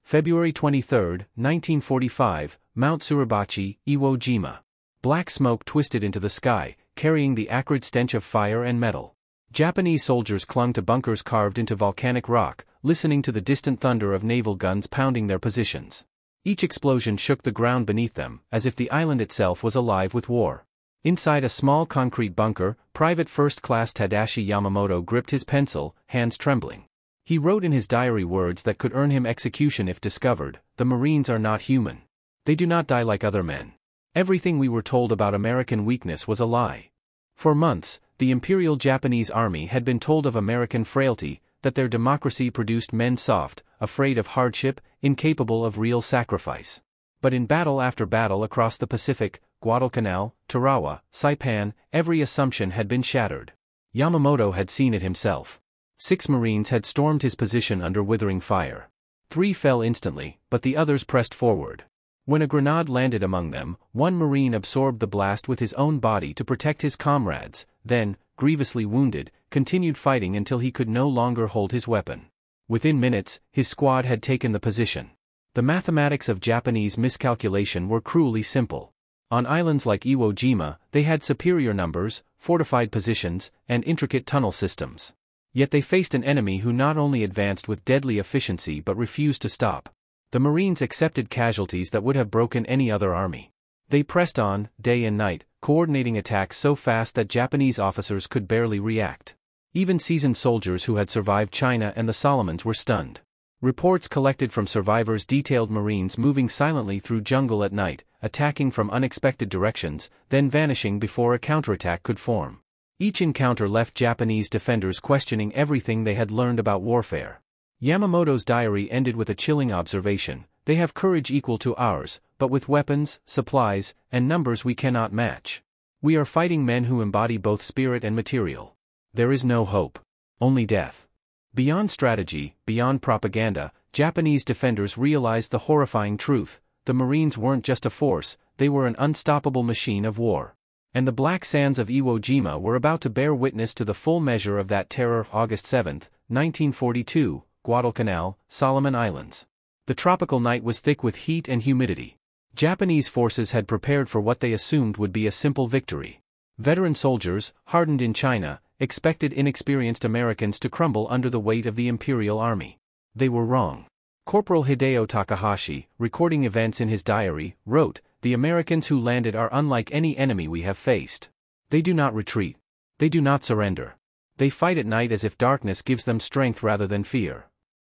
February 23, 1945, Mount Suribachi, Iwo Jima. Black smoke twisted into the sky, carrying the acrid stench of fire and metal. Japanese soldiers clung to bunkers carved into volcanic rock, listening to the distant thunder of naval guns pounding their positions. Each explosion shook the ground beneath them, as if the island itself was alive with war. Inside a small concrete bunker, Private First Class Tadashi Yamamoto gripped his pencil, hands trembling. He wrote in his diary words that could earn him execution if discovered: "The Marines are not human. They do not die like other men. Everything we were told about American weakness was a lie." For months, the Imperial Japanese Army had been told of American frailty, that their democracy produced men soft, afraid of hardship, incapable of real sacrifice. But in battle after battle across the Pacific, Guadalcanal, Tarawa, Saipan, every assumption had been shattered. Yamamoto had seen it himself. 6 Marines had stormed his position under withering fire. 3 fell instantly, but the others pressed forward. When a grenade landed among them, one Marine absorbed the blast with his own body to protect his comrades, then, grievously wounded, continued fighting until he could no longer hold his weapon. Within minutes, his squad had taken the position. The mathematics of Japanese miscalculation were cruelly simple. On islands like Iwo Jima, they had superior numbers, fortified positions, and intricate tunnel systems. Yet they faced an enemy who not only advanced with deadly efficiency but refused to stop. The Marines accepted casualties that would have broken any other army. They pressed on, day and night, coordinating attacks so fast that Japanese officers could barely react. Even seasoned soldiers who had survived China and the Solomons were stunned. Reports collected from survivors detailed Marines moving silently through jungle at night, attacking from unexpected directions, then vanishing before a counterattack could form. Each encounter left Japanese defenders questioning everything they had learned about warfare. Yamamoto's diary ended with a chilling observation: "They have courage equal to ours, but with weapons, supplies, and numbers we cannot match. We are fighting men who embody both spirit and material. There is no hope. Only death." Beyond strategy, beyond propaganda, Japanese defenders realized the horrifying truth: the Marines weren't just a force, they were an unstoppable machine of war. And the black sands of Iwo Jima were about to bear witness to the full measure of that terror. August 7, 1942, Guadalcanal, Solomon Islands. The tropical night was thick with heat and humidity. Japanese forces had prepared for what they assumed would be a simple victory. Veteran soldiers, hardened in China, expected inexperienced Americans to crumble under the weight of the Imperial Army. They were wrong. Corporal Hideo Takahashi, recording events in his diary, wrote, "The Americans who landed are unlike any enemy we have faced. They do not retreat. They do not surrender. They fight at night as if darkness gives them strength rather than fear."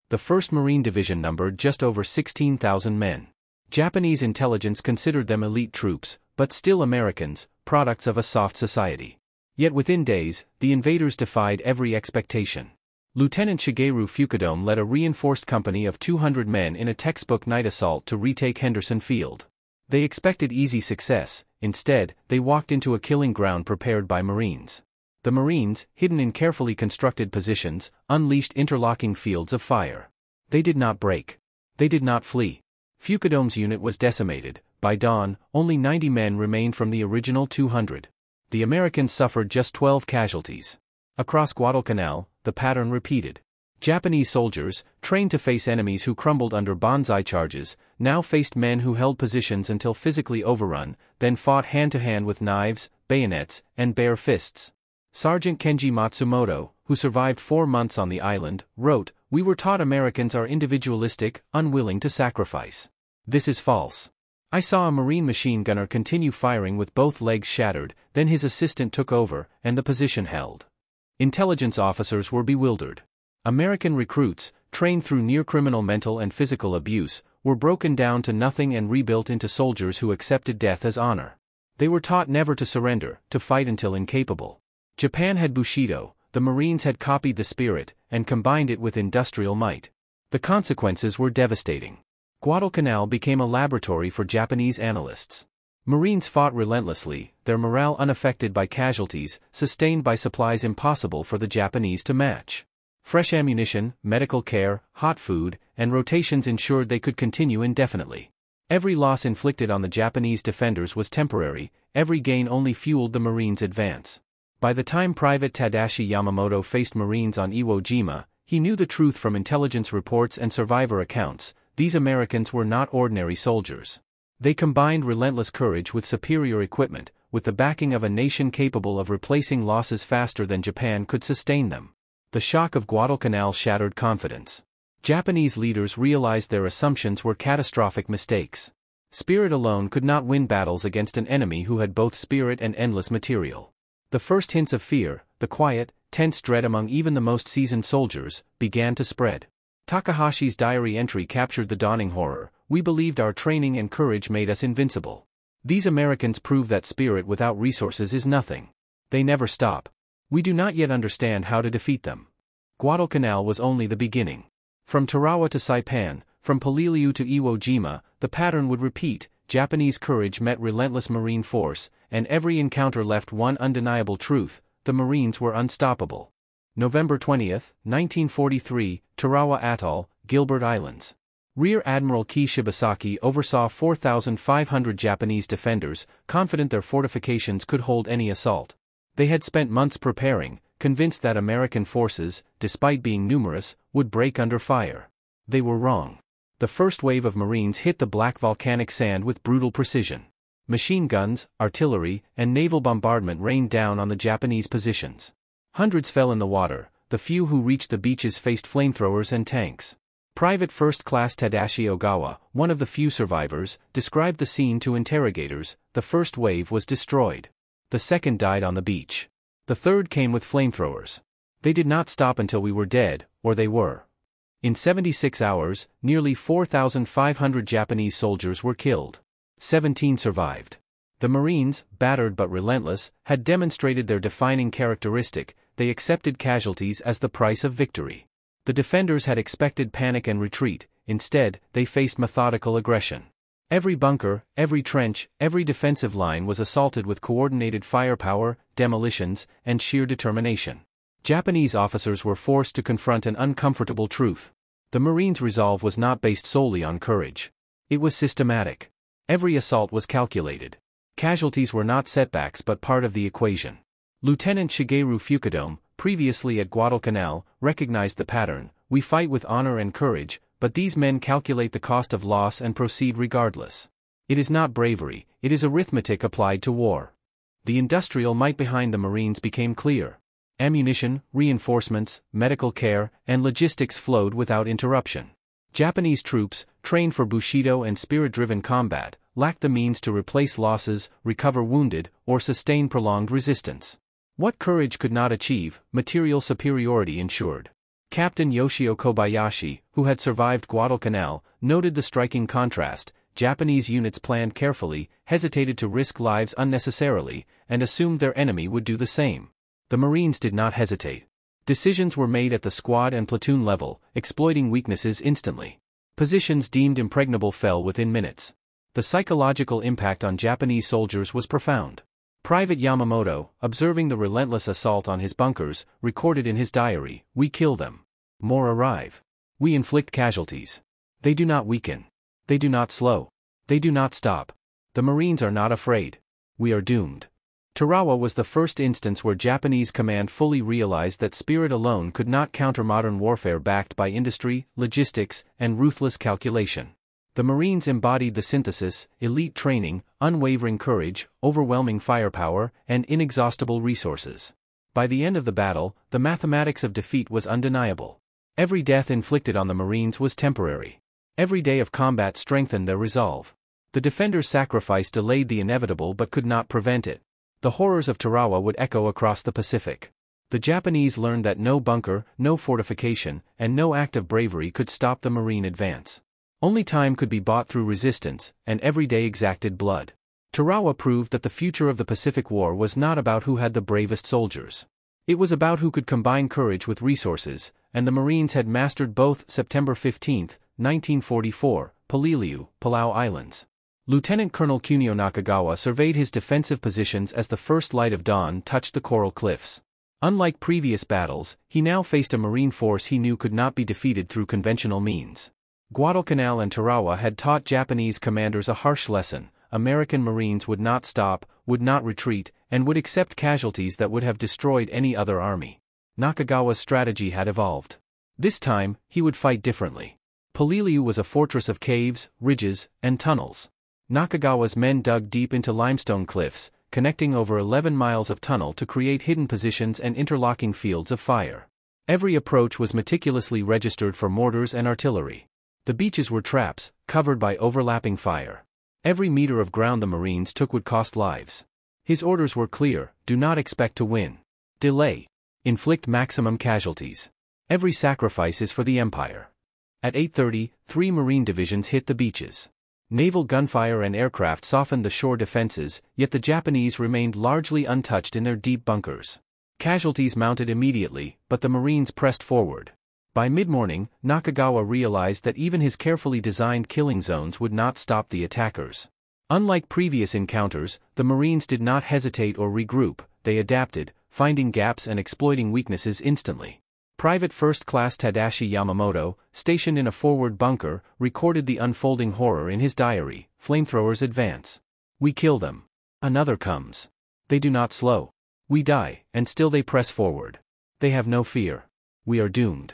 The 1st Marine Division numbered just over 16,000 men. Japanese intelligence considered them elite troops, but still Americans, products of a soft society. Yet within days, the invaders defied every expectation. Lieutenant Shigeru Fukudome led a reinforced company of 200 men in a textbook night assault to retake Henderson Field. They expected easy success; instead, they walked into a killing ground prepared by Marines. The Marines, hidden in carefully constructed positions, unleashed interlocking fields of fire. They did not break. They did not flee. Fukudome's unit was decimated. By dawn, only 90 men remained from the original 200. The Americans suffered just 12 casualties. Across Guadalcanal, the pattern repeated. Japanese soldiers, trained to face enemies who crumbled under banzai charges, now faced men who held positions until physically overrun, then fought hand-to-hand with knives, bayonets, and bare fists. Sergeant Kenji Matsumoto, who survived 4 months on the island, wrote, "We were taught Americans are individualistic, unwilling to sacrifice. This is false. I saw a Marine machine gunner continue firing with both legs shattered, then his assistant took over, and the position held." Intelligence officers were bewildered. American recruits, trained through near-criminal mental and physical abuse, were broken down to nothing and rebuilt into soldiers who accepted death as honor. They were taught never to surrender, to fight until incapable. Japan had Bushido, the Marines had copied the spirit, and combined it with industrial might. The consequences were devastating. Guadalcanal became a laboratory for Japanese analysts. Marines fought relentlessly, their morale unaffected by casualties, sustained by supplies impossible for the Japanese to match. Fresh ammunition, medical care, hot food, and rotations ensured they could continue indefinitely. Every loss inflicted on the Japanese defenders was temporary, every gain only fueled the Marines' advance. By the time Private Tadashi Yamamoto faced Marines on Iwo Jima, he knew the truth from intelligence reports and survivor accounts: These Americans were not ordinary soldiers. They combined relentless courage with superior equipment, with the backing of a nation capable of replacing losses faster than Japan could sustain them. The shock of Guadalcanal shattered confidence. Japanese leaders realized their assumptions were catastrophic mistakes. Spirit alone could not win battles against an enemy who had both spirit and endless material. The first hints of fear, the quiet, tense dread among even the most seasoned soldiers, began to spread. Takahashi's diary entry captured the dawning horror. We believed our training and courage made us invincible. These Americans prove that spirit without resources is nothing. They never stop. We do not yet understand how to defeat them. Guadalcanal was only the beginning. From Tarawa to Saipan, from Peleliu to Iwo Jima, the pattern would repeat. Japanese courage met relentless Marine force, and every encounter left one undeniable truth: the Marines were unstoppable. November 20, 1943, Tarawa Atoll, Gilbert Islands. Rear Admiral Kei Shibasaki oversaw 4,500 Japanese defenders, confident their fortifications could hold any assault. They had spent months preparing, convinced that American forces, despite being numerous, would break under fire. They were wrong. The first wave of Marines hit the black volcanic sand with brutal precision. Machine guns, artillery, and naval bombardment rained down on the Japanese positions. Hundreds fell in the water. The few who reached the beaches faced flamethrowers and tanks. Private First Class Tadashi Ogawa, one of the few survivors, described the scene to interrogators. The first wave was destroyed. The second died on the beach. The third came with flamethrowers. They did not stop until we were dead, or they were. In 76 hours, nearly 4,500 Japanese soldiers were killed. 17 survived. The Marines, battered but relentless, had demonstrated their defining characteristic: they accepted casualties as the price of victory. The defenders had expected panic and retreat. Instead, they faced methodical aggression. Every bunker, every trench, every defensive line was assaulted with coordinated firepower, demolitions, and sheer determination. Japanese officers were forced to confront an uncomfortable truth. The Marines' resolve was not based solely on courage. It was systematic. Every assault was calculated. Casualties were not setbacks but part of the equation. Lieutenant Shigeru Fukudome, previously at Guadalcanal, recognized the pattern. We fight with honor and courage, but these men calculate the cost of loss and proceed regardless. It is not bravery, it is arithmetic applied to war. The industrial might behind the Marines became clear. Ammunition, reinforcements, medical care, and logistics flowed without interruption. Japanese troops, trained for Bushido and spirit-driven combat, lacked the means to replace losses, recover wounded, or sustain prolonged resistance. What courage could not achieve, material superiority ensured. Captain Yoshio Kobayashi, who had survived Guadalcanal, noted the striking contrast. Japanese units planned carefully, hesitated to risk lives unnecessarily, and assumed their enemy would do the same. The Marines did not hesitate. Decisions were made at the squad and platoon level, exploiting weaknesses instantly. Positions deemed impregnable fell within minutes. The psychological impact on Japanese soldiers was profound. Private Yamamoto, observing the relentless assault on his bunkers, recorded in his diary, "We kill them. More arrive. We inflict casualties. They do not weaken. They do not slow. They do not stop. The Marines are not afraid. We are doomed." Tarawa was the first instance where Japanese command fully realized that spirit alone could not counter modern warfare backed by industry, logistics, and ruthless calculation. The Marines embodied the synthesis: elite training, unwavering courage, overwhelming firepower, and inexhaustible resources. By the end of the battle, the mathematics of defeat was undeniable. Every death inflicted on the Marines was temporary. Every day of combat strengthened their resolve. The defenders' sacrifice delayed the inevitable but could not prevent it. The horrors of Tarawa would echo across the Pacific. The Japanese learned that no bunker, no fortification, and no act of bravery could stop the Marine advance. Only time could be bought through resistance, and every day exacted blood. Tarawa proved that the future of the Pacific War was not about who had the bravest soldiers. It was about who could combine courage with resources, and the Marines had mastered both. September 15, 1944, Peleliu, Palau Islands. Lieutenant Colonel Kunio Nakagawa surveyed his defensive positions as the first light of dawn touched the coral cliffs. Unlike previous battles, he now faced a Marine force he knew could not be defeated through conventional means. Guadalcanal and Tarawa had taught Japanese commanders a harsh lesson: American Marines would not stop, would not retreat, and would accept casualties that would have destroyed any other army. Nakagawa's strategy had evolved. This time, he would fight differently. Poliliu was a fortress of caves, ridges, and tunnels. Nakagawa's men dug deep into limestone cliffs, connecting over 11 miles of tunnel to create hidden positions and interlocking fields of fire. Every approach was meticulously registered for mortars and artillery. The beaches were traps, covered by overlapping fire. Every meter of ground the Marines took would cost lives. His orders were clear: do not expect to win. Delay. Inflict maximum casualties. Every sacrifice is for the Empire. At 8:30, 3 Marine divisions hit the beaches. Naval gunfire and aircraft softened the shore defenses, yet the Japanese remained largely untouched in their deep bunkers. Casualties mounted immediately, but the Marines pressed forward. By mid-morning, Nakagawa realized that even his carefully designed killing zones would not stop the attackers. Unlike previous encounters, the Marines did not hesitate or regroup. They adapted, finding gaps and exploiting weaknesses instantly. Private First Class Tadashi Yamamoto, stationed in a forward bunker, recorded the unfolding horror in his diary. Flamethrowers advance. We kill them. Another comes. They do not slow. We die, and still they press forward. They have no fear. We are doomed.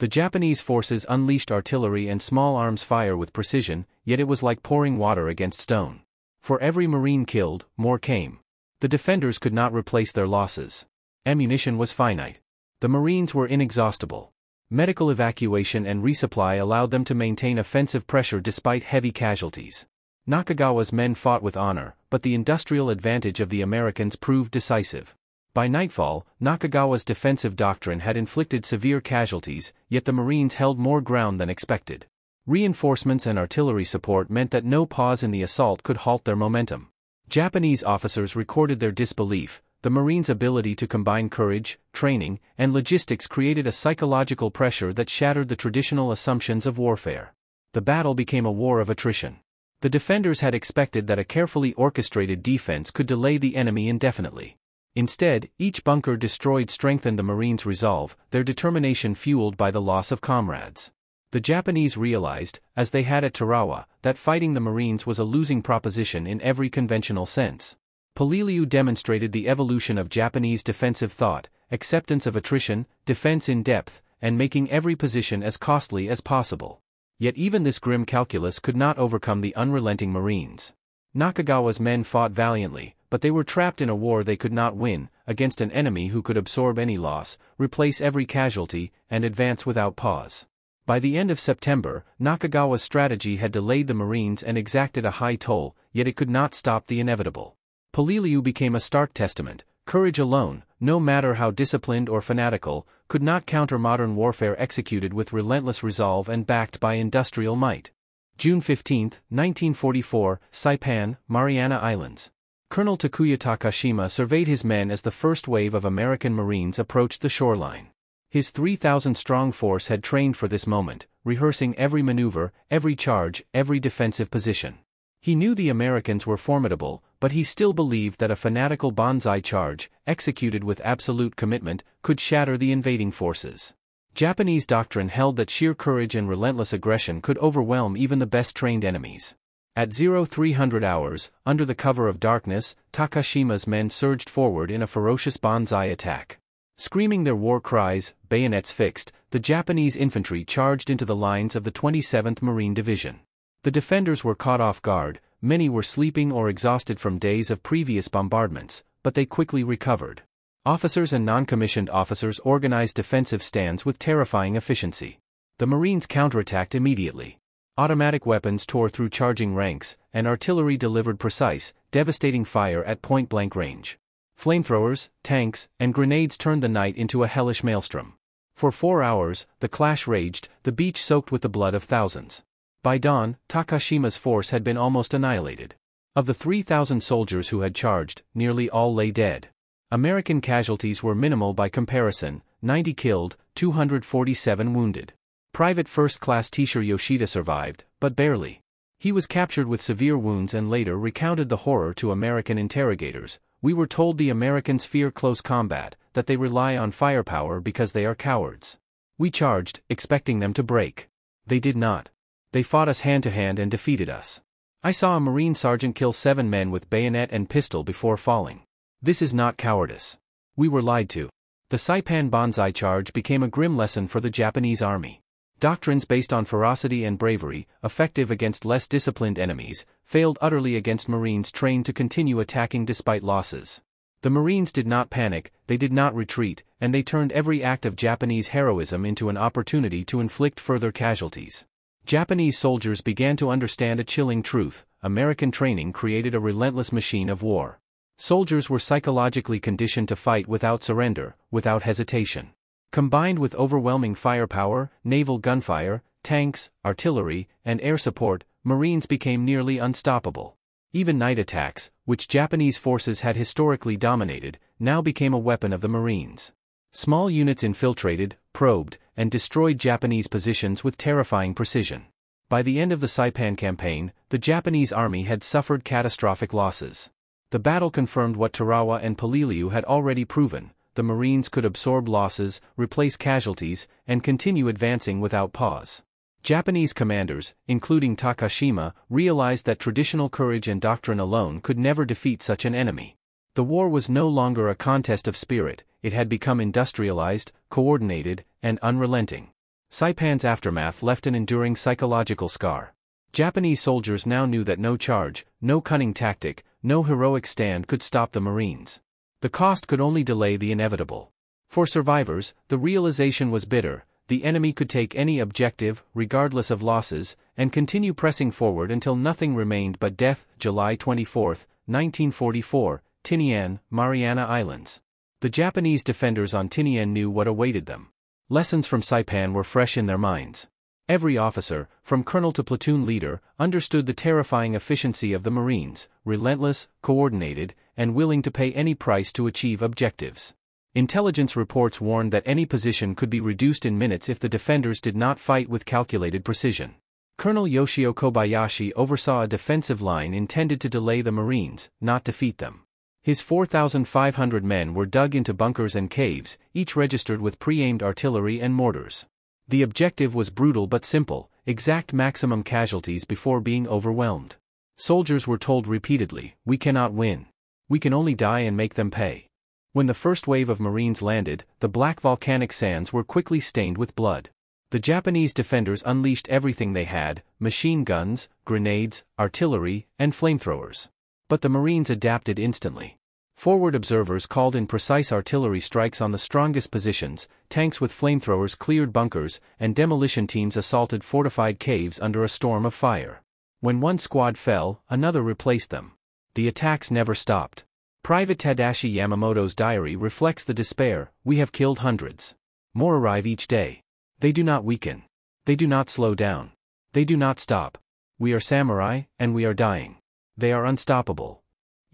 The Japanese forces unleashed artillery and small arms fire with precision, yet it was like pouring water against stone. For every Marine killed, more came. The defenders could not replace their losses. Ammunition was finite. The Marines were inexhaustible. Medical evacuation and resupply allowed them to maintain offensive pressure despite heavy casualties. Nakagawa's men fought with honor, but the industrial advantage of the Americans proved decisive. By nightfall, Nakagawa's defensive doctrine had inflicted severe casualties, yet the Marines held more ground than expected. Reinforcements and artillery support meant that no pause in the assault could halt their momentum. Japanese officers recorded their disbelief. The Marines' ability to combine courage, training, and logistics created a psychological pressure that shattered the traditional assumptions of warfare. The battle became a war of attrition. The defenders had expected that a carefully orchestrated defense could delay the enemy indefinitely. Instead, each bunker destroyed strengthened the Marines' resolve, their determination fueled by the loss of comrades. The Japanese realized, as they had at Tarawa, that fighting the Marines was a losing proposition in every conventional sense. Poliliu demonstrated the evolution of Japanese defensive thought, acceptance of attrition, defense in depth, and making every position as costly as possible. Yet even this grim calculus could not overcome the unrelenting Marines. Nakagawa's men fought valiantly, but they were trapped in a war they could not win, against an enemy who could absorb any loss, replace every casualty, and advance without pause. By the end of September, Nakagawa's strategy had delayed the Marines and exacted a high toll, yet it could not stop the inevitable. Poliliu became a stark testament. Courage alone, no matter how disciplined or fanatical, could not counter modern warfare executed with relentless resolve and backed by industrial might. June 15, 1944, Saipan, Mariana Islands. Colonel Takuya Takashima surveyed his men as the first wave of American Marines approached the shoreline. His 3,000-strong force had trained for this moment, rehearsing every maneuver, every charge, every defensive position. He knew the Americans were formidable, but he still believed that a fanatical banzai charge, executed with absolute commitment, could shatter the invading forces. Japanese doctrine held that sheer courage and relentless aggression could overwhelm even the best-trained enemies. At 0300 hours, under the cover of darkness, Takashima's men surged forward in a ferocious banzai attack. Screaming their war cries, bayonets fixed, the Japanese infantry charged into the lines of the 27th Marine Division. The defenders were caught off guard, many were sleeping or exhausted from days of previous bombardments, but they quickly recovered. Officers and non-commissioned officers organized defensive stands with terrifying efficiency. The Marines counterattacked immediately. Automatic weapons tore through charging ranks, and artillery delivered precise, devastating fire at point-blank range. Flamethrowers, tanks, and grenades turned the night into a hellish maelstrom. For 4 hours, the clash raged, the beach soaked with the blood of thousands. By dawn, Takashima's force had been almost annihilated. Of the 3,000 soldiers who had charged, nearly all lay dead. American casualties were minimal by comparison: 90 killed, 247 wounded. Private First Class Teisher Yoshida survived, but barely. He was captured with severe wounds and later recounted the horror to American interrogators. "We were told the Americans fear close combat, that they rely on firepower because they are cowards. We charged, expecting them to break. They did not. They fought us hand-to-hand and defeated us. I saw a Marine sergeant kill 7 men with bayonet and pistol before falling. This is not cowardice. We were lied to." The Saipan Banzai charge became a grim lesson for the Japanese army. Doctrines based on ferocity and bravery, effective against less disciplined enemies, failed utterly against Marines trained to continue attacking despite losses. The Marines did not panic, they did not retreat, and they turned every act of Japanese heroism into an opportunity to inflict further casualties. Japanese soldiers began to understand a chilling truth: American training created a relentless machine of war. Soldiers were psychologically conditioned to fight without surrender, without hesitation. Combined with overwhelming firepower, naval gunfire, tanks, artillery, and air support, Marines became nearly unstoppable. Even night attacks, which Japanese forces had historically dominated, now became a weapon of the Marines. Small units infiltrated, probed, and destroyed Japanese positions with terrifying precision. By the end of the Saipan campaign, the Japanese army had suffered catastrophic losses. The battle confirmed what Tarawa and Peleliu had already proven: the Marines could absorb losses, replace casualties, and continue advancing without pause. Japanese commanders, including Takashima, realized that traditional courage and doctrine alone could never defeat such an enemy. The war was no longer a contest of spirit, it had become industrialized, coordinated, and unrelenting. Saipan's aftermath left an enduring psychological scar. Japanese soldiers now knew that no charge, no cunning tactic, no heroic stand could stop the Marines. The cost could only delay the inevitable. For survivors, the realization was bitter: the enemy could take any objective, regardless of losses, and continue pressing forward until nothing remained but death. July 24, 1944, Tinian, Mariana Islands. The Japanese defenders on Tinian knew what awaited them. Lessons from Saipan were fresh in their minds. Every officer, from colonel to platoon leader, understood the terrifying efficiency of the Marines: relentless, coordinated, and willing to pay any price to achieve objectives. Intelligence reports warned that any position could be reduced in minutes if the defenders did not fight with calculated precision. Colonel Yoshio Kobayashi oversaw a defensive line intended to delay the Marines, not defeat them. His 4,500 men were dug into bunkers and caves, each registered with pre-aimed artillery and mortars. The objective was brutal but simple: exact maximum casualties before being overwhelmed. Soldiers were told repeatedly, "We cannot win. We can only die and make them pay." When the first wave of Marines landed, the black volcanic sands were quickly stained with blood. The Japanese defenders unleashed everything they had: machine guns, grenades, artillery, and flamethrowers. But the Marines adapted instantly. Forward observers called in precise artillery strikes on the strongest positions, tanks with flamethrowers cleared bunkers, and demolition teams assaulted fortified caves under a storm of fire. When one squad fell, another replaced them. The attacks never stopped. Private Tadashi Yamamoto's diary reflects the despair: "We have killed hundreds. More arrive each day. They do not weaken. They do not slow down. They do not stop. We are samurai, and we are dying. They are unstoppable."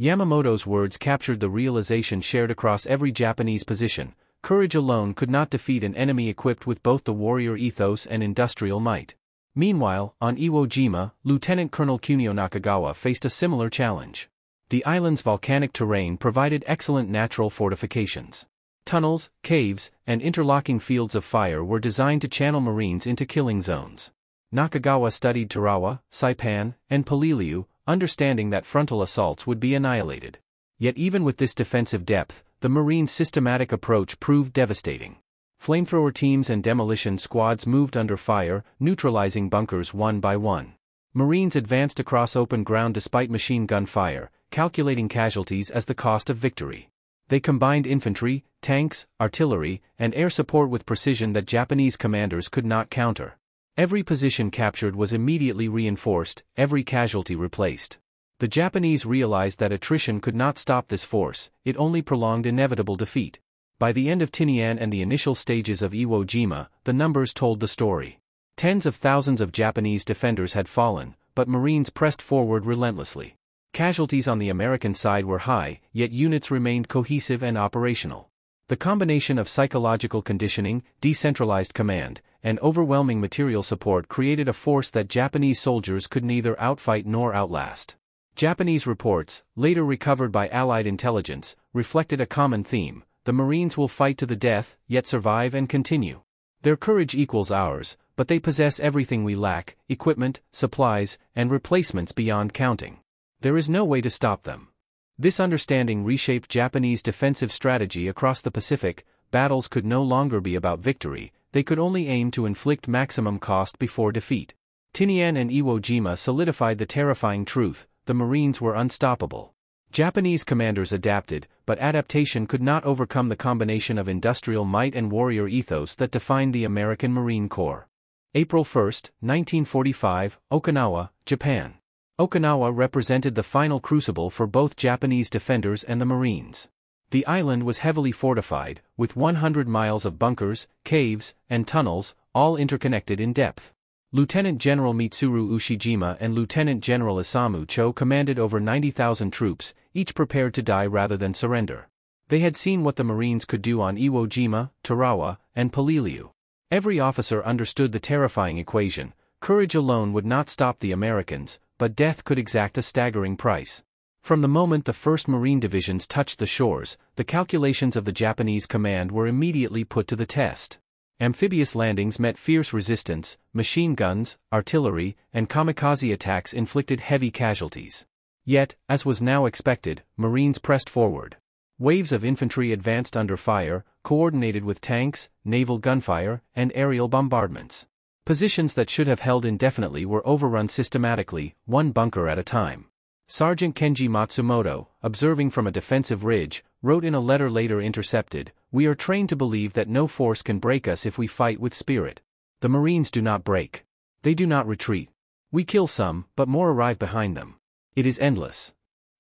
Yamamoto's words captured the realization shared across every Japanese position: courage alone could not defeat an enemy equipped with both the warrior ethos and industrial might. Meanwhile, on Iwo Jima, Lieutenant Colonel Kunio Nakagawa faced a similar challenge. The island's volcanic terrain provided excellent natural fortifications. Tunnels, caves, and interlocking fields of fire were designed to channel Marines into killing zones. Nakagawa studied Tarawa, Saipan, and Peleliu, understanding that frontal assaults would be annihilated. Yet even with this defensive depth, the Marines' systematic approach proved devastating. Flamethrower teams and demolition squads moved under fire, neutralizing bunkers one by one. Marines advanced across open ground despite machine gun fire, calculating casualties as the cost of victory. They combined infantry, tanks, artillery, and air support with precision that Japanese commanders could not counter. Every position captured was immediately reinforced, every casualty replaced. The Japanese realized that attrition could not stop this force, it only prolonged inevitable defeat. By the end of Tinian and the initial stages of Iwo Jima, the numbers told the story. Tens of thousands of Japanese defenders had fallen, but Marines pressed forward relentlessly. Casualties on the American side were high, yet units remained cohesive and operational. The combination of psychological conditioning, decentralized command, and overwhelming material support created a force that Japanese soldiers could neither outfight nor outlast. Japanese reports, later recovered by Allied intelligence, reflected a common theme: the Marines will fight to the death, yet survive and continue. Their courage equals ours, but they possess everything we lack: equipment, supplies, and replacements beyond counting. There is no way to stop them. This understanding reshaped Japanese defensive strategy across the Pacific. Battles could no longer be about victory, they could only aim to inflict maximum cost before defeat. Tinian and Iwo Jima solidified the terrifying truth: the Marines were unstoppable. Japanese commanders adapted, but adaptation could not overcome the combination of industrial might and warrior ethos that defined the American Marine Corps. April 1, 1945, Okinawa, Japan. Okinawa represented the final crucible for both Japanese defenders and the Marines. The island was heavily fortified, with 100 miles of bunkers, caves, and tunnels, all interconnected in depth. Lieutenant General Mitsuru Ushijima and Lieutenant General Isamu Cho commanded over 90,000 troops, each prepared to die rather than surrender. They had seen what the Marines could do on Iwo Jima, Tarawa, and Peleliu. Every officer understood the terrifying equation: courage alone would not stop the Americans, but death could exact a staggering price. From the moment the 1st Marine Divisions touched the shores, the calculations of the Japanese command were immediately put to the test. Amphibious landings met fierce resistance, machine guns, artillery, and kamikaze attacks inflicted heavy casualties. Yet, as was now expected, Marines pressed forward. Waves of infantry advanced under fire, coordinated with tanks, naval gunfire, and aerial bombardments. Positions that should have held indefinitely were overrun systematically, one bunker at a time. Sergeant Kenji Matsumoto, observing from a defensive ridge, wrote in a letter later intercepted, "We are trained to believe that no force can break us if we fight with spirit. The Marines do not break. They do not retreat. We kill some, but more arrive behind them. It is endless."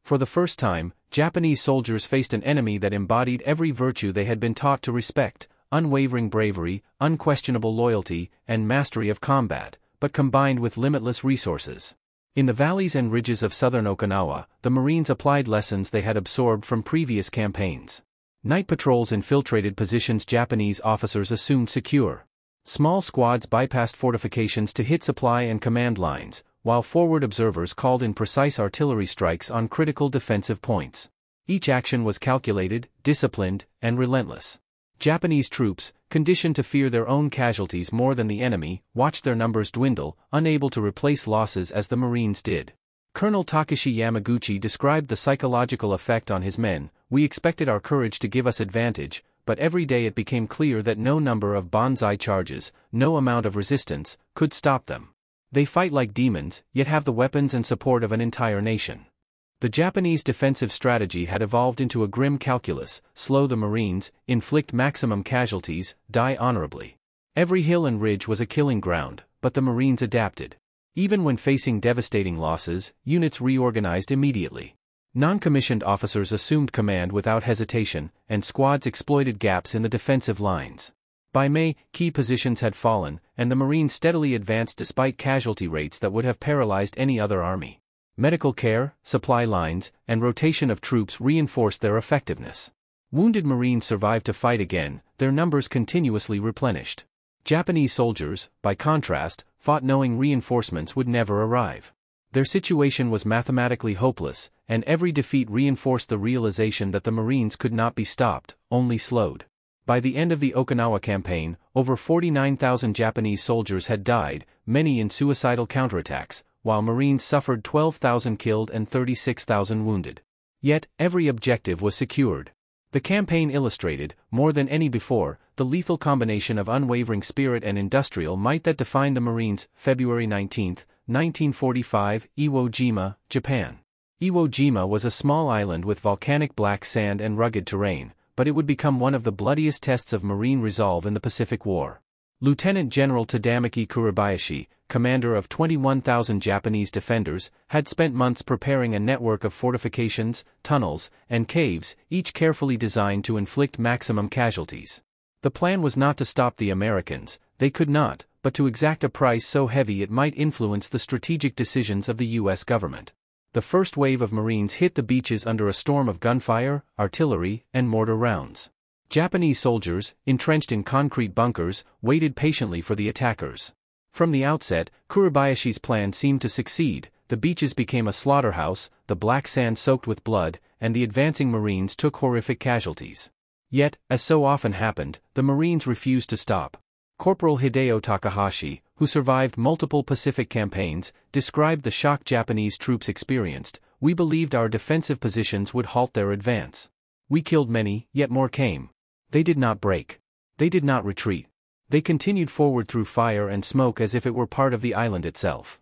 For the first time, Japanese soldiers faced an enemy that embodied every virtue they had been taught to respect: unwavering bravery, unquestionable loyalty, and mastery of combat, but combined with limitless resources. In the valleys and ridges of southern Okinawa, the Marines applied lessons they had absorbed from previous campaigns. Night patrols infiltrated positions Japanese officers assumed secure. Small squads bypassed fortifications to hit supply and command lines, while forward observers called in precise artillery strikes on critical defensive points. Each action was calculated, disciplined, and relentless. Japanese troops, conditioned to fear their own casualties more than the enemy, watched their numbers dwindle, unable to replace losses as the Marines did. Colonel Takeshi Yamaguchi described the psychological effect on his men: "We expected our courage to give us advantage, but every day it became clear that no number of banzai charges, no amount of resistance, could stop them. They fight like demons, yet have the weapons and support of an entire nation." The Japanese defensive strategy had evolved into a grim calculus: slow the Marines, inflict maximum casualties, die honorably. Every hill and ridge was a killing ground, but the Marines adapted. Even when facing devastating losses, units reorganized immediately. Non-commissioned officers assumed command without hesitation, and squads exploited gaps in the defensive lines. By May, key positions had fallen, and the Marines steadily advanced despite casualty rates that would have paralyzed any other army. Medical care, supply lines, and rotation of troops reinforced their effectiveness. Wounded Marines survived to fight again, their numbers continuously replenished. Japanese soldiers, by contrast, fought knowing reinforcements would never arrive. Their situation was mathematically hopeless, and every defeat reinforced the realization that the Marines could not be stopped, only slowed. By the end of the Okinawa campaign, over 49,000 Japanese soldiers had died, many in suicidal counterattacks, while Marines suffered 12,000 killed and 36,000 wounded. Yet, every objective was secured. The campaign illustrated, more than any before, the lethal combination of unwavering spirit and industrial might that defined the Marines. February 19, 1945, Iwo Jima, Japan. Iwo Jima was a small island with volcanic black sand and rugged terrain, but it would become one of the bloodiest tests of Marine resolve in the Pacific War. Lieutenant General Tadamaki Kuribayashi, commander of 21,000 Japanese defenders, had spent months preparing a network of fortifications, tunnels, and caves, each carefully designed to inflict maximum casualties. The plan was not to stop the Americans, they could not, but to exact a price so heavy it might influence the strategic decisions of the U.S. government. The first wave of Marines hit the beaches under a storm of gunfire, artillery, and mortar rounds. Japanese soldiers, entrenched in concrete bunkers, waited patiently for the attackers. From the outset, Kuribayashi's plan seemed to succeed. The beaches became a slaughterhouse, the black sand soaked with blood, and the advancing Marines took horrific casualties. Yet, as so often happened, the Marines refused to stop. Corporal Hideo Takahashi, who survived multiple Pacific campaigns, described the shock Japanese troops experienced: "We believed our defensive positions would halt their advance. We killed many, yet more came. They did not break. They did not retreat. They continued forward through fire and smoke as if it were part of the island itself.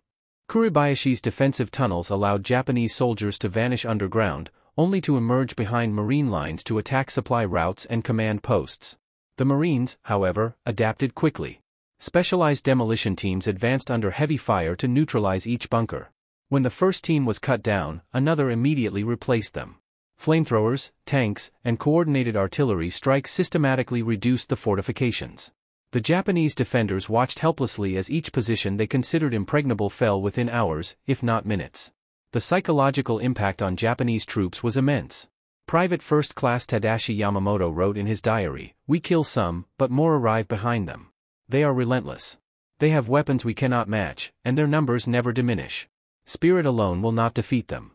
Kuribayashi's defensive tunnels allowed Japanese soldiers to vanish underground, only to emerge behind Marine lines to attack supply routes and command posts. The Marines, however, adapted quickly. Specialized demolition teams advanced under heavy fire to neutralize each bunker. When the first team was cut down, another immediately replaced them. Flamethrowers, tanks, and coordinated artillery strikes systematically reduced the fortifications. The Japanese defenders watched helplessly as each position they considered impregnable fell within hours, if not minutes. The psychological impact on Japanese troops was immense. Private First Class Tadashi Yamamoto wrote in his diary, "We kill some, but more arrive behind them. They are relentless. They have weapons we cannot match, and their numbers never diminish. Spirit alone will not defeat them."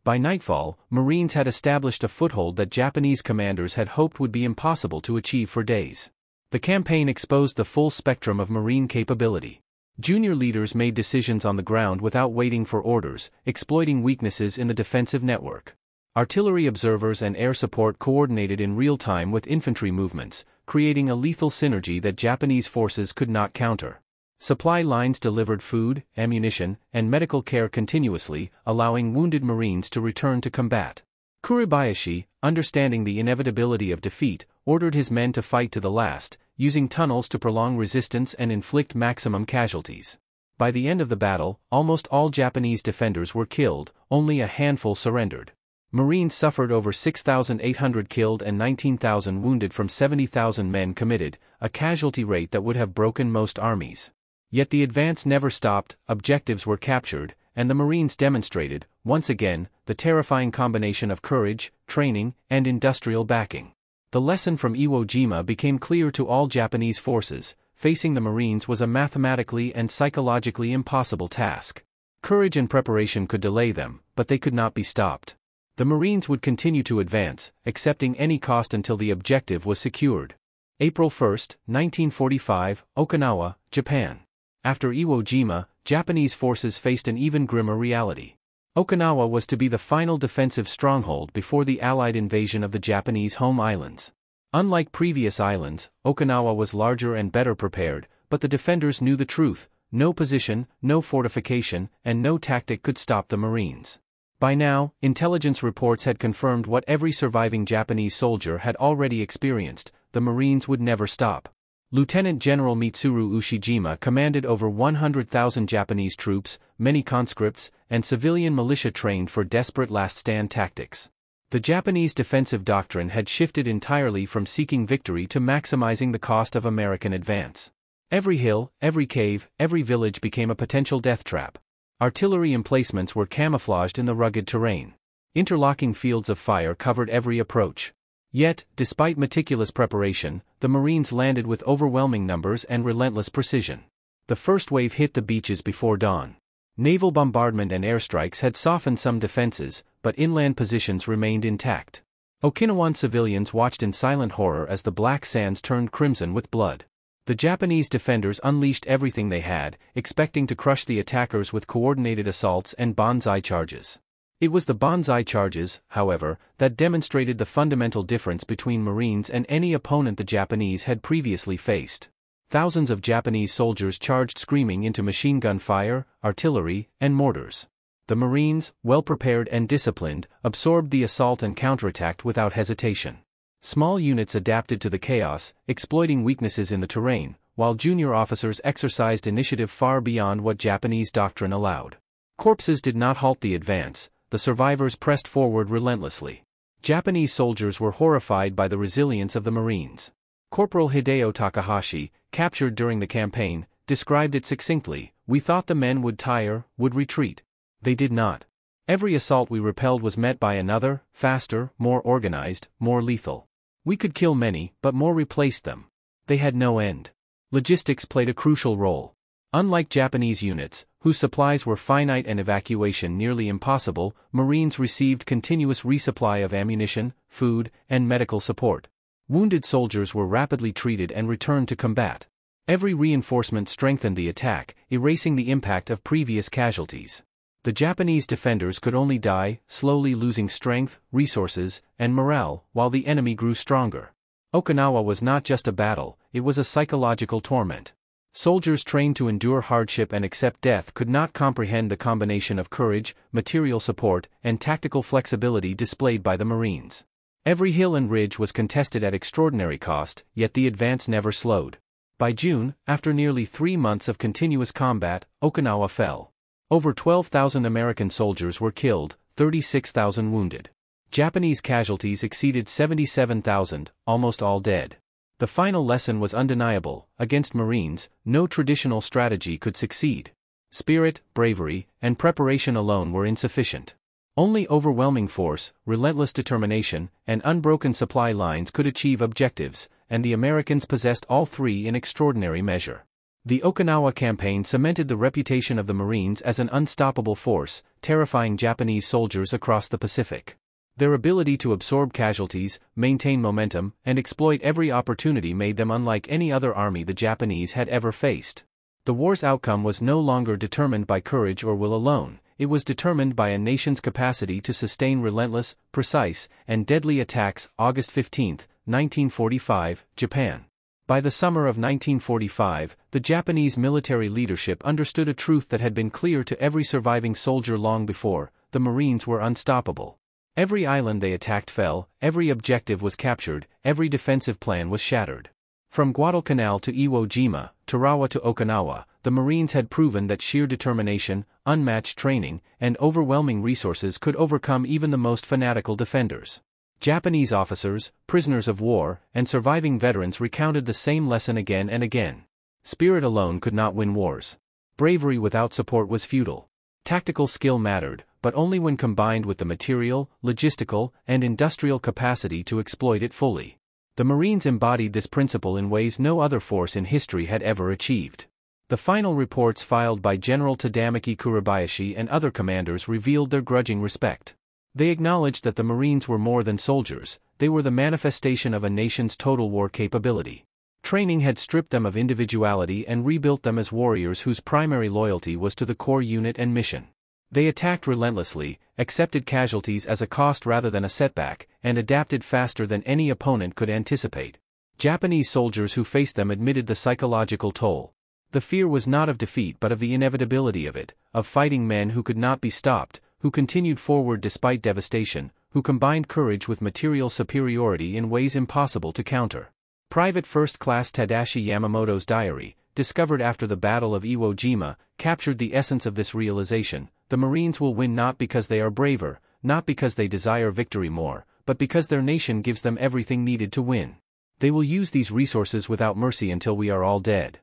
By nightfall, Marines had established a foothold that Japanese commanders had hoped would be impossible to achieve for days. The campaign exposed the full spectrum of Marine capability. Junior leaders made decisions on the ground without waiting for orders, exploiting weaknesses in the defensive network. Artillery observers and air support coordinated in real time with infantry movements, creating a lethal synergy that Japanese forces could not counter. Supply lines delivered food, ammunition, and medical care continuously, allowing wounded Marines to return to combat. Kuribayashi, understanding the inevitability of defeat, ordered his men to fight to the last, using tunnels to prolong resistance and inflict maximum casualties. By the end of the battle, almost all Japanese defenders were killed, only a handful surrendered. Marines suffered over 6,800 killed and 19,000 wounded from 70,000 men committed, a casualty rate that would have broken most armies. Yet the advance never stopped, objectives were captured, and the Marines demonstrated, once again, the terrifying combination of courage, training, and industrial backing. The lesson from Iwo Jima became clear to all Japanese forces: facing the Marines was a mathematically and psychologically impossible task. Courage and preparation could delay them, but they could not be stopped. The Marines would continue to advance, accepting any cost until the objective was secured. April 1, 1945, Okinawa, Japan. After Iwo Jima, Japanese forces faced an even grimmer reality. Okinawa was to be the final defensive stronghold before the Allied invasion of the Japanese home islands. Unlike previous islands, Okinawa was larger and better prepared, but the defenders knew the truth: no position, no fortification, and no tactic could stop the Marines. By now, intelligence reports had confirmed what every surviving Japanese soldier had already experienced: the Marines would never stop. Lieutenant General Mitsuru Ushijima commanded over 100,000 Japanese troops, many conscripts, and civilian militia trained for desperate last-stand tactics. The Japanese defensive doctrine had shifted entirely from seeking victory to maximizing the cost of American advance. Every hill, every cave, every village became a potential death trap. Artillery emplacements were camouflaged in the rugged terrain. Interlocking fields of fire covered every approach. Yet, despite meticulous preparation, the Marines landed with overwhelming numbers and relentless precision. The first wave hit the beaches before dawn. Naval bombardment and airstrikes had softened some defenses, but inland positions remained intact. Okinawan civilians watched in silent horror as the black sands turned crimson with blood. The Japanese defenders unleashed everything they had, expecting to crush the attackers with coordinated assaults and banzai charges. It was the banzai charges, however, that demonstrated the fundamental difference between Marines and any opponent the Japanese had previously faced. Thousands of Japanese soldiers charged screaming into machine gun fire, artillery, and mortars. The Marines, well prepared and disciplined, absorbed the assault and counterattacked without hesitation. Small units adapted to the chaos, exploiting weaknesses in the terrain, while junior officers exercised initiative far beyond what Japanese doctrine allowed. Corpses did not halt the advance. The survivors pressed forward relentlessly. Japanese soldiers were horrified by the resilience of the Marines. Corporal Hideo Takahashi, captured during the campaign, described it succinctly: "We thought the men would tire, would retreat. They did not. Every assault we repelled was met by another, faster, more organized, more lethal. We could kill many, but more replaced them. They had no end." Logistics played a crucial role. Unlike Japanese units, whose supplies were finite and evacuation nearly impossible, Marines received continuous resupply of ammunition, food, and medical support. Wounded soldiers were rapidly treated and returned to combat. Every reinforcement strengthened the attack, erasing the impact of previous casualties. The Japanese defenders could only die, slowly losing strength, resources, and morale, while the enemy grew stronger. Okinawa was not just a battle, it was a psychological torment. Soldiers trained to endure hardship and accept death could not comprehend the combination of courage, material support, and tactical flexibility displayed by the Marines. Every hill and ridge was contested at extraordinary cost, yet the advance never slowed. By June, after nearly 3 months of continuous combat, Okinawa fell. Over 12,000 American soldiers were killed, 36,000 wounded. Japanese casualties exceeded 77,000, almost all dead. The final lesson was undeniable: against Marines, no traditional strategy could succeed. Spirit, bravery, and preparation alone were insufficient. Only overwhelming force, relentless determination, and unbroken supply lines could achieve objectives, and the Americans possessed all three in extraordinary measure. The Okinawa campaign cemented the reputation of the Marines as an unstoppable force, terrifying Japanese soldiers across the Pacific. Their ability to absorb casualties, maintain momentum, and exploit every opportunity made them unlike any other army the Japanese had ever faced. The war's outcome was no longer determined by courage or will alone, it was determined by a nation's capacity to sustain relentless, precise, and deadly attacks. August 15, 1945, Japan. By the summer of 1945, the Japanese military leadership understood a truth that had been clear to every surviving soldier long before: the Marines were unstoppable. Every island they attacked fell, every objective was captured, every defensive plan was shattered. From Guadalcanal to Iwo Jima, Tarawa to Okinawa, the Marines had proven that sheer determination, unmatched training, and overwhelming resources could overcome even the most fanatical defenders. Japanese officers, prisoners of war, and surviving veterans recounted the same lesson again and again. Spirit alone could not win wars. Bravery without support was futile. Tactical skill mattered, but only when combined with the material, logistical, and industrial capacity to exploit it fully. The Marines embodied this principle in ways no other force in history had ever achieved. The final reports filed by General Tadamaki Kuribayashi and other commanders revealed their grudging respect. They acknowledged that the Marines were more than soldiers, they were the manifestation of a nation's total war capability. Training had stripped them of individuality and rebuilt them as warriors whose primary loyalty was to the core unit and mission. They attacked relentlessly, accepted casualties as a cost rather than a setback, and adapted faster than any opponent could anticipate. Japanese soldiers who faced them admitted the psychological toll. The fear was not of defeat but of the inevitability of it, of fighting men who could not be stopped, who continued forward despite devastation, who combined courage with material superiority in ways impossible to counter. Private First Class Tadashi Yamamoto's diary, discovered after the Battle of Iwo Jima, captured the essence of this realization: the Marines will win not because they are braver, not because they desire victory more, but because their nation gives them everything needed to win. They will use these resources without mercy until we are all dead.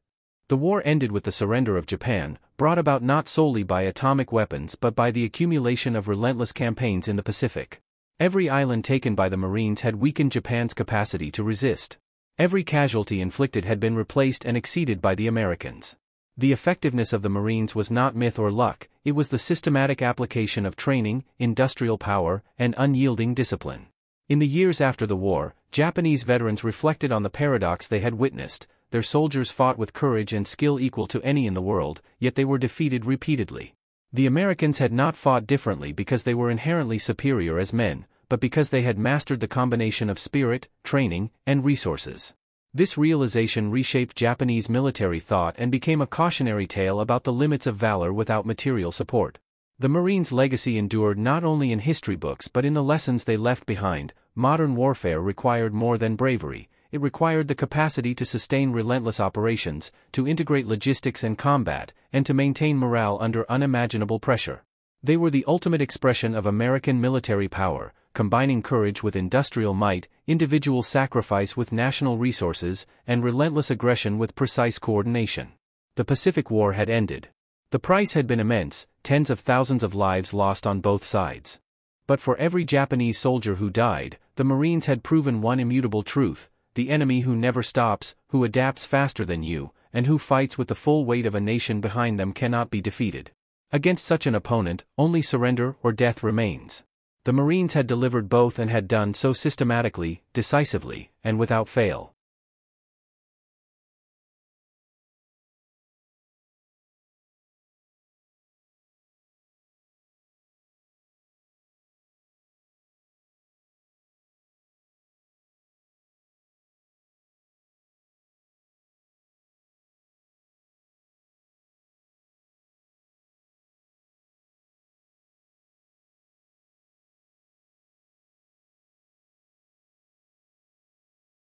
The war ended with the surrender of Japan, brought about not solely by atomic weapons but by the accumulation of relentless campaigns in the Pacific. Every island taken by the Marines had weakened Japan's capacity to resist. Every casualty inflicted had been replaced and exceeded by the Americans. The effectiveness of the Marines was not myth or luck, it was the systematic application of training, industrial power, and unyielding discipline. In the years after the war, Japanese veterans reflected on the paradox they had witnessed: their soldiers fought with courage and skill equal to any in the world, yet they were defeated repeatedly. The Americans had not fought differently because they were inherently superior as men, but because they had mastered the combination of spirit, training, and resources. This realization reshaped Japanese military thought and became a cautionary tale about the limits of valor without material support. The Marines' legacy endured not only in history books but in the lessons they left behind. Modern warfare required more than bravery, it required the capacity to sustain relentless operations, to integrate logistics and combat, and to maintain morale under unimaginable pressure. They were the ultimate expression of American military power, combining courage with industrial might, individual sacrifice with national resources, and relentless aggression with precise coordination. The Pacific War had ended. The price had been immense, tens of thousands of lives lost on both sides. But for every Japanese soldier who died, the Marines had proven one immutable truth: the enemy who never stops, who adapts faster than you, and who fights with the full weight of a nation behind them cannot be defeated. Against such an opponent, only surrender or death remains. The Marines had delivered both and had done so systematically, decisively, and without fail.